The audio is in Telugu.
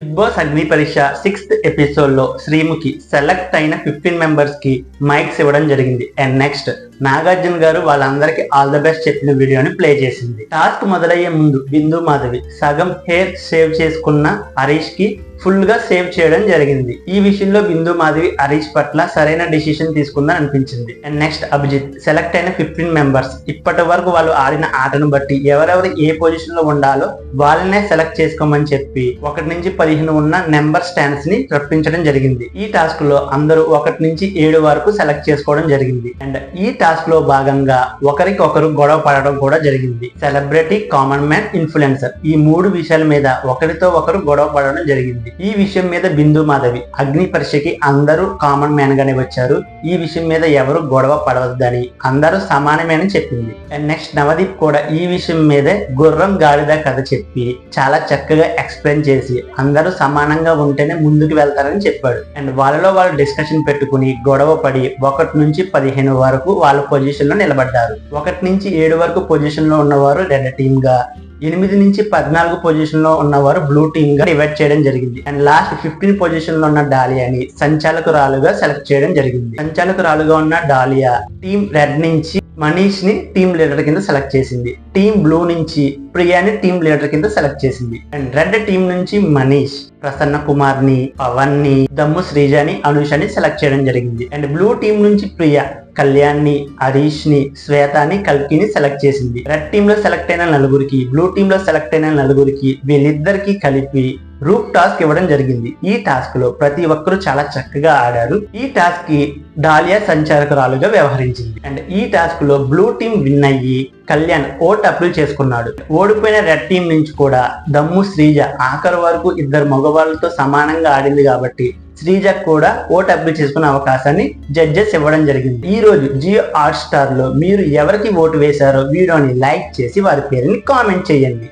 బిగ్ బాస్ అగ్ని పరీక్ష 6th ఎపిసోడ్ లో శ్రీముఖి సెలెక్ట్ అయిన 15 మెంబర్స్ కి మైక్స్ ఇవ్వడం జరిగింది. అండ్ నెక్స్ట్ నాగార్జున గారు వాళ్ళందరికీ ఆల్ ద బెస్ట్ చెప్పిన వీడియోని ప్లే చేసింది. టాస్క్ మొదలయ్యే ముందు బిందు మాధవి సగం హెయిర్ సేవ్ చేసుకున్న హరీష్ కి ఫుల్ గా సేవ్ చేయడం జరిగింది. ఈ విషయంలో బిందు మాధవి హరీష్ పట్ల సరైన డిసిషన్ తీసుకుందని అనిపించింది. అండ్ నెక్స్ట్ అభిజిత్ సెలెక్ట్ అయిన 15 మెంబర్స్ ఇప్పటి వరకు వాళ్ళు ఆడిన ఆటను బట్టి ఎవరెవరు ఏ పొజిషన్ లో ఉండాలో వాళ్ళనే సెలెక్ట్ చేసుకోమని చెప్పి 1 నుంచి 15 ఉన్న నెంబర్ స్టాండ్స్ ని రప్పించడం జరిగింది. ఈ టాస్క్ లో అందరూ 1 నుంచి 7 వరకు సెలెక్ట్ చేసుకోవడం జరిగింది. అండ్ ఈ టాస్క్ లో భాగంగా ఒకరికొకరు గొడవ పడడం కూడా జరిగింది. సెలబ్రిటీ, కామన్ మ్యాన్, ఇన్ఫ్లుయెన్సర్ ఈ 3 విషయాల మీద ఒకరితో ఒకరు గొడవ పడడం జరిగింది. ఈ విషయం మీద బిందు మాధవి అగ్ని పరీక్షకి అందరూ కామన్ మ్యాన్ గానే వచ్చారు, ఈ విషయం మీద ఎవరు గొడవ పడవద్దని అందరూ సమానమే అని చెప్పింది. అండ్ నెక్స్ట్ నవదీప్ కూడా ఈ విషయం మీదే గుర్రం గాడిద కథ చెప్పి చాలా చక్కగా ఎక్స్ప్లెయిన్ చేసి అందరూ సమానంగా ఉంటేనే ముందుకు వెళ్తారని చెప్పాడు. అండ్ వాళ్ళలో వాళ్ళు డిస్కషన్ పెట్టుకుని గొడవ పడి 1 నుంచి 15 వరకు వాళ్ళ పొజిషన్ లో నిలబడ్డారు. 1 నుంచి 7 వరకు పొజిషన్ లో ఉన్నవారు రెడ్ టీమ్ గా, 8 నుంచి 14 పొజిషన్ లో ఉన్నవారు బ్లూ టీమ్ గా డివైడ్ చేయడం జరిగింది. అండ్ లాస్ట్ 15 పొజిషన్ లో ఉన్న డాలియాని సంచాలకురాలుగా సెలెక్ట్ చేయడం జరిగింది. సంచాలకురాలుగా ఉన్న డాలియా టీమ్ రెడ్ నుంచి మనీష్ ని టీమ్ లీడర్ కింద సెలెక్ట్ చేసింది. టీమ్ బ్లూ నుంచి ప్రియాని టీమ్ లీడర్ కింద సెలెక్ట్ చేసింది. అండ్ రెడ్ టీమ్ నుంచి మనీష్, ప్రసన్న కుమార్ ని, పవన్ ని, దమ్ము శ్రీజాని, అనుషని సెలెక్ట్ చేయడం జరిగింది. అండ్ బ్లూ టీమ్ నుంచి ప్రియా కళ్యాణ్ ని, హరీష్ ని, శ్వేతాని, కల్కిని సెలెక్ట్ చేసింది. రెడ్ టీమ్ లో సెలెక్ట్ అయిన 4 బ్లూ టీమ్ లో సెలెక్ట్ అయిన 4 వీళ్ళిద్దరికి కలిపి గ్రూప్ టాస్క్ ఇవ్వడం జరిగింది. ఈ టాస్క్ లో ప్రతి ఒక్కరూ చాలా చక్కగా ఆడారు. ఈ టాస్క్ కి డాలియా సంచాలకురాలుగా వ్యవహరించింది. అండ్ ఈ టాస్క్ లో బ్లూ టీమ్ విన్ అయ్యి కళ్యాణ్ ఓట్ అప్లై చేసుకున్నాడు. ఓడిపోయిన రెడ్ టీం నుంచి కూడా దమ్ము శ్రీజ ఆఖరి వరకు 2 మగవాళ్ళతో సమానంగా ఆడింది కాబట్టి శ్రీజ కూడా ఓట్ అప్లై చేసుకునే అవకాశాన్ని జడ్జెస్ ఇవ్వడం జరిగింది. ఈ రోజు జియో హాట్ స్టార్ లో మీరు ఎవరికి ఓటు వేశారో వీడియోని లైక్ చేసి వారి పేరుని కామెంట్ చేయండి.